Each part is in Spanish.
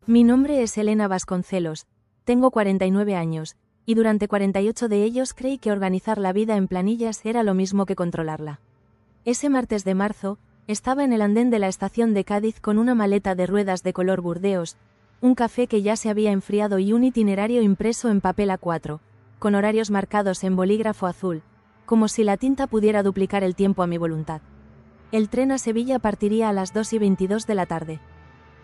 Mi nombre es Elena Vasconcelos, tengo 49 años, y durante 48 de ellos creí que organizar la vida en planillas era lo mismo que controlarla. Ese martes de marzo, estaba en el andén de la estación de Cádiz con una maleta de ruedas de color burdeos, un café que ya se había enfriado y un itinerario impreso en papel A4, con horarios marcados en bolígrafo azul, como si la tinta pudiera duplicar el tiempo a mi voluntad. El tren a Sevilla partiría a las 2:22 de la tarde.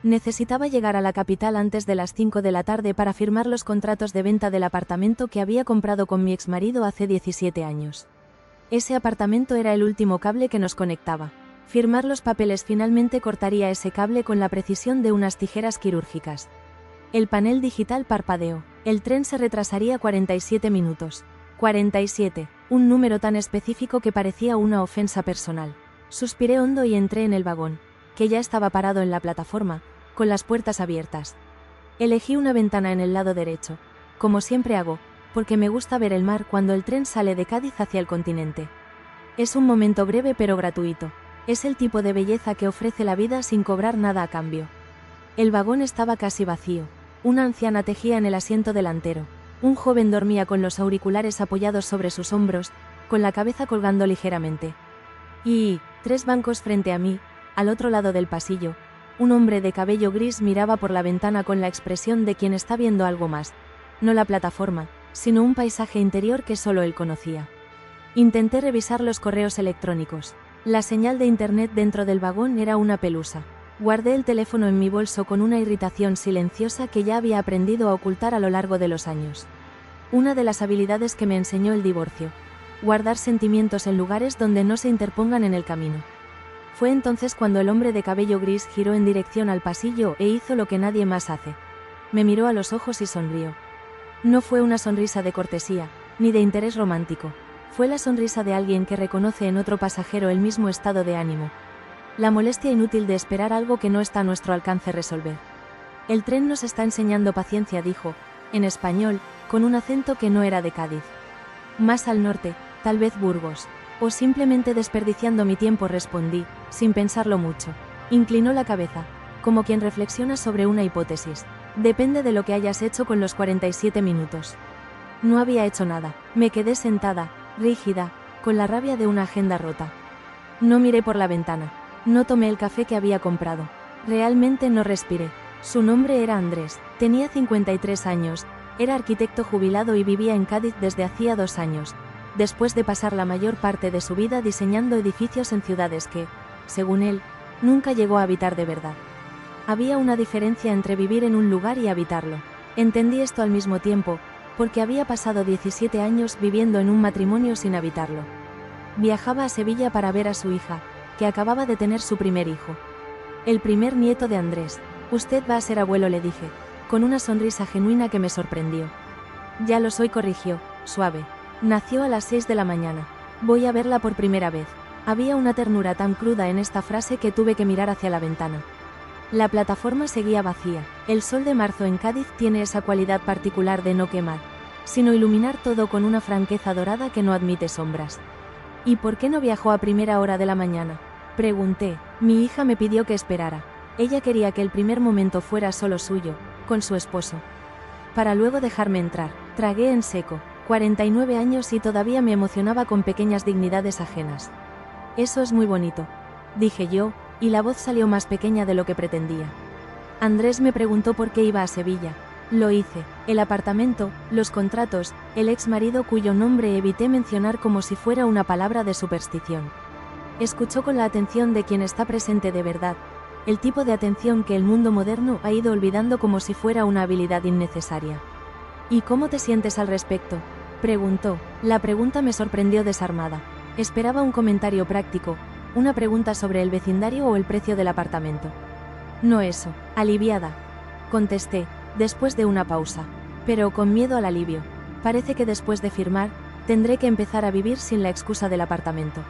Necesitaba llegar a la capital antes de las 5 de la tarde para firmar los contratos de venta del apartamento que había comprado con mi exmarido hace 17 años. Ese apartamento era el último cable que nos conectaba. Firmar los papeles finalmente cortaría ese cable con la precisión de unas tijeras quirúrgicas. El panel digital parpadeó. El tren se retrasaría 47 minutos. 47, un número tan específico que parecía una ofensa personal. Suspiré hondo y entré en el vagón, que ya estaba parado en la plataforma, con las puertas abiertas. Elegí una ventana en el lado derecho, como siempre hago, porque me gusta ver el mar cuando el tren sale de Cádiz hacia el continente. Es un momento breve pero gratuito. Es el tipo de belleza que ofrece la vida sin cobrar nada a cambio. El vagón estaba casi vacío. Una anciana tejía en el asiento delantero. Un joven dormía con los auriculares apoyados sobre sus hombros, con la cabeza colgando ligeramente. Y, 3 bancos frente a mí, al otro lado del pasillo, un hombre de cabello gris miraba por la ventana con la expresión de quien está viendo algo más, no la plataforma, sino un paisaje interior que solo él conocía. Intenté revisar los correos electrónicos. La señal de internet dentro del vagón era una pelusa. Guardé el teléfono en mi bolso con una irritación silenciosa que ya había aprendido a ocultar a lo largo de los años. Una de las habilidades que me enseñó el divorcio. Guardar sentimientos en lugares donde no se interpongan en el camino. Fue entonces cuando el hombre de cabello gris giró en dirección al pasillo e hizo lo que nadie más hace. Me miró a los ojos y sonrió. No fue una sonrisa de cortesía, ni de interés romántico. Fue la sonrisa de alguien que reconoce en otro pasajero el mismo estado de ánimo. La molestia inútil de esperar algo que no está a nuestro alcance resolver. El tren nos está enseñando paciencia, dijo, en español, con un acento que no era de Cádiz. Más al norte, tal vez Burgos. O simplemente desperdiciando mi tiempo, respondí, sin pensarlo mucho. Inclinó la cabeza, como quien reflexiona sobre una hipótesis. Depende de lo que hayas hecho con los 47 minutos. No había hecho nada. Me quedé sentada, rígida, con la rabia de una agenda rota. No miré por la ventana. No tomé el café que había comprado. Realmente no respiré. Su nombre era Andrés. Tenía 53 años. Era arquitecto jubilado y vivía en Cádiz desde hacía 2 años. Después de pasar la mayor parte de su vida diseñando edificios en ciudades que, según él, nunca llegó a habitar de verdad. Había una diferencia entre vivir en un lugar y habitarlo. Entendí esto al mismo tiempo, porque había pasado 17 años viviendo en un matrimonio sin habitarlo. Viajaba a Sevilla para ver a su hija, que acababa de tener su primer hijo. El primer nieto de Andrés. Usted va a ser abuelo, le dije, con una sonrisa genuina que me sorprendió. Ya lo soy, corrigió, suave. Nació a las 6 de la mañana. Voy a verla por primera vez. Había una ternura tan cruda en esta frase que tuve que mirar hacia la ventana. La plataforma seguía vacía. El sol de marzo en Cádiz tiene esa cualidad particular de no quemar, sino iluminar todo con una franqueza dorada que no admite sombras. ¿Y por qué no viajó a primera hora de la mañana?, pregunté. Mi hija me pidió que esperara. Ella quería que el primer momento fuera solo suyo, con su esposo. Para luego dejarme entrar. Tragué en seco. 49 años y todavía me emocionaba con pequeñas dignidades ajenas. Eso es muy bonito, dije yo, y la voz salió más pequeña de lo que pretendía. Andrés me preguntó por qué iba a Sevilla. Lo hice. El apartamento, los contratos, el ex marido cuyo nombre evité mencionar como si fuera una palabra de superstición. Escuchó con la atención de quien está presente de verdad, el tipo de atención que el mundo moderno ha ido olvidando como si fuera una habilidad innecesaria. ¿Y cómo te sientes al respecto?, preguntó. La pregunta me sorprendió desarmada. Esperaba un comentario práctico, una pregunta sobre el vecindario o el precio del apartamento. No eso, aliviada, contesté, después de una pausa, pero con miedo al alivio. Parece que después de firmar, tendré que empezar a vivir sin la excusa del apartamento.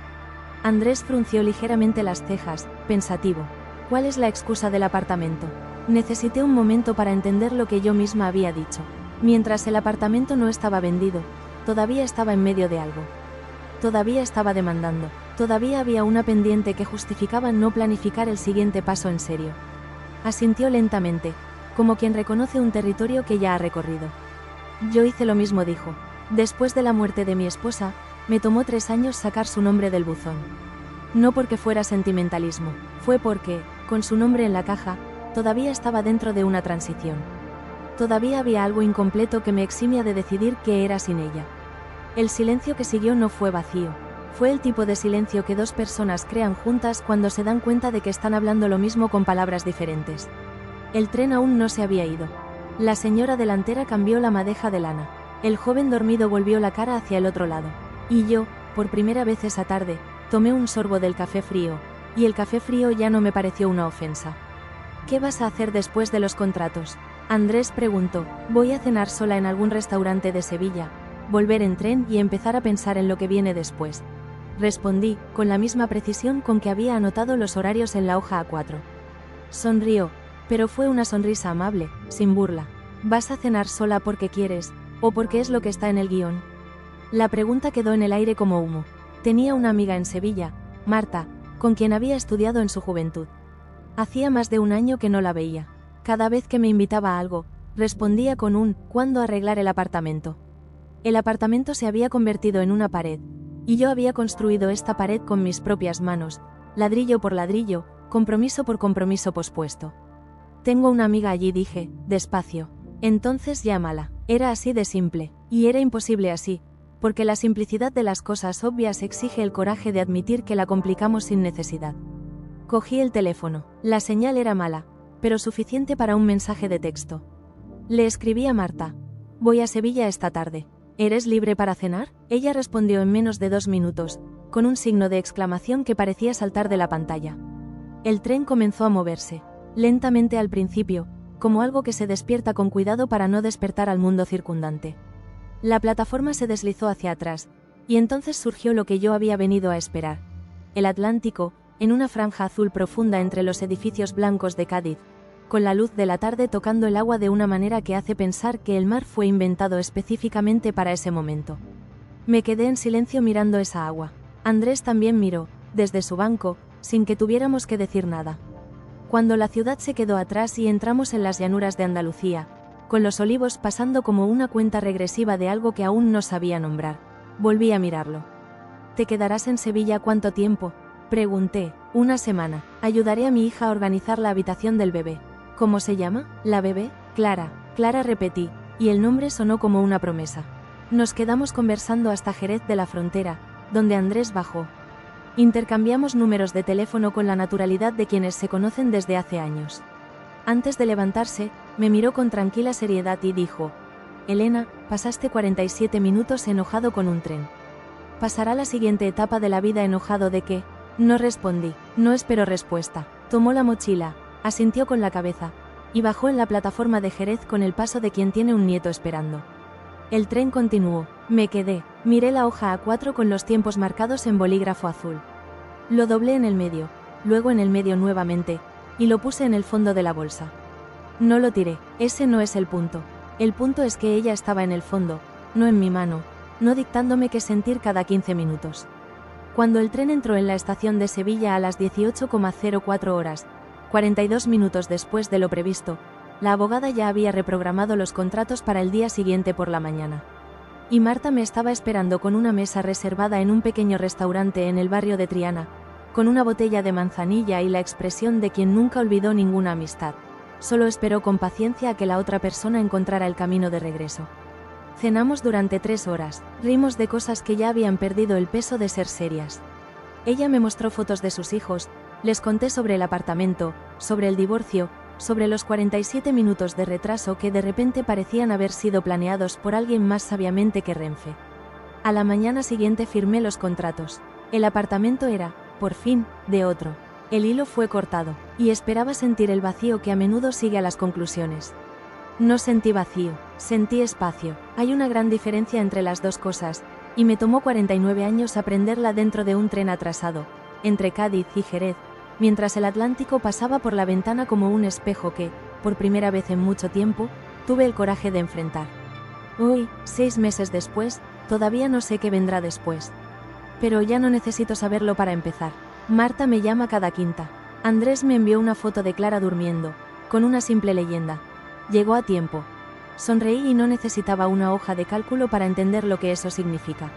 Andrés frunció ligeramente las cejas, pensativo. ¿Cuál es la excusa del apartamento? Necesité un momento para entender lo que yo misma había dicho. Mientras el apartamento no estaba vendido, todavía estaba en medio de algo. Todavía estaba demandando. Todavía había una pendiente que justificaba no planificar el siguiente paso en serio. Asintió lentamente, como quien reconoce un territorio que ya ha recorrido. Yo hice lo mismo, dijo. Después de la muerte de mi esposa, me tomó 3 años sacar su nombre del buzón. No porque fuera sentimentalismo, fue porque, con su nombre en la caja, todavía estaba dentro de una transición. Todavía había algo incompleto que me eximía de decidir qué era sin ella. El silencio que siguió no fue vacío. Fue el tipo de silencio que 2 personas crean juntas cuando se dan cuenta de que están hablando lo mismo con palabras diferentes. El tren aún no se había ido. La señora delantera cambió la madeja de lana. El joven dormido volvió la cara hacia el otro lado. Y yo, por primera vez esa tarde, tomé un sorbo del café frío, y el café frío ya no me pareció una ofensa. ¿Qué vas a hacer después de los contratos? Andrés preguntó. Voy a cenar sola en algún restaurante de Sevilla, volver en tren y empezar a pensar en lo que viene después. Respondí, con la misma precisión con que había anotado los horarios en la hoja A4. Sonrió, pero fue una sonrisa amable, sin burla. ¿Vas a cenar sola porque quieres, o porque es lo que está en el guión? La pregunta quedó en el aire como humo. Tenía una amiga en Sevilla, Marta, con quien había estudiado en su juventud. Hacía más de 1 año que no la veía. Cada vez que me invitaba a algo, respondía con un «¿Cuándo arreglar el apartamento?». El apartamento se había convertido en una pared, y yo había construido esta pared con mis propias manos, ladrillo por ladrillo, compromiso por compromiso pospuesto. Tengo una amiga allí, dije, despacio. Entonces llámala. Era así de simple, y era imposible así, porque la simplicidad de las cosas obvias exige el coraje de admitir que la complicamos sin necesidad. Cogí el teléfono. La señal era mala, pero suficiente para un mensaje de texto. Le escribí a Marta. Voy a Sevilla esta tarde. ¿Eres libre para cenar? Ella respondió en menos de 2 minutos, con un signo de exclamación que parecía saltar de la pantalla. El tren comenzó a moverse, lentamente al principio, como algo que se despierta con cuidado para no despertar al mundo circundante. La plataforma se deslizó hacia atrás, y entonces surgió lo que yo había venido a esperar. El Atlántico, en una franja azul profunda entre los edificios blancos de Cádiz, con la luz de la tarde tocando el agua de una manera que hace pensar que el mar fue inventado específicamente para ese momento. Me quedé en silencio mirando esa agua. Andrés también miró, desde su banco, sin que tuviéramos que decir nada. Cuando la ciudad se quedó atrás y entramos en las llanuras de Andalucía, con los olivos pasando como una cuenta regresiva de algo que aún no sabía nombrar, volví a mirarlo. ¿Te quedarás en Sevilla cuánto tiempo?, pregunté. 1 semana. Ayudaré a mi hija a organizar la habitación del bebé. ¿Cómo se llama? ¿La bebé? Clara. Clara, repetí, y el nombre sonó como una promesa. Nos quedamos conversando hasta Jerez de la Frontera, donde Andrés bajó. Intercambiamos números de teléfono con la naturalidad de quienes se conocen desde hace años. Antes de levantarse, me miró con tranquila seriedad y dijo: Elena, pasaste 47 minutos enojado con un tren. ¿Pasará la siguiente etapa de la vida enojado de qué? No respondí, no esperó respuesta. Tomó la mochila, asintió con la cabeza, y bajó en la plataforma de Jerez con el paso de quien tiene un nieto esperando. El tren continuó. Me quedé, miré la hoja A4 con los tiempos marcados en bolígrafo azul. Lo doblé en el medio, luego en el medio nuevamente, y lo puse en el fondo de la bolsa. No lo tiré, ese no es el punto. El punto es que ella estaba en el fondo, no en mi mano, no dictándome qué sentir cada 15 minutos. Cuando el tren entró en la estación de Sevilla a las 18,04 horas, 42 minutos después de lo previsto, la abogada ya había reprogramado los contratos para el día siguiente por la mañana. Y Marta me estaba esperando con una mesa reservada en un pequeño restaurante en el barrio de Triana, con una botella de manzanilla y la expresión de quien nunca olvidó ninguna amistad. Solo esperó con paciencia a que la otra persona encontrara el camino de regreso. Cenamos durante 3 horas, rimos de cosas que ya habían perdido el peso de ser serias. Ella me mostró fotos de sus hijos, les conté sobre el apartamento, sobre el divorcio, sobre los 47 minutos de retraso que de repente parecían haber sido planeados por alguien más sabiamente que Renfe. A la mañana siguiente firmé los contratos. El apartamento era, por fin, de otro. El hilo fue cortado, y esperaba sentir el vacío que a menudo sigue a las conclusiones. No sentí vacío, sentí espacio. Hay una gran diferencia entre las dos cosas, y me tomó 49 años aprenderla dentro de un tren atrasado, entre Cádiz y Jerez, mientras el Atlántico pasaba por la ventana como un espejo que, por primera vez en mucho tiempo, tuve el coraje de enfrentar. Hoy, 6 meses después, todavía no sé qué vendrá después. Pero ya no necesito saberlo para empezar. Marta me llama cada quinta. Andrés me envió una foto de Clara durmiendo, con una simple leyenda: Llegó a tiempo. Sonreí y no necesitaba una hoja de cálculo para entender lo que eso significa.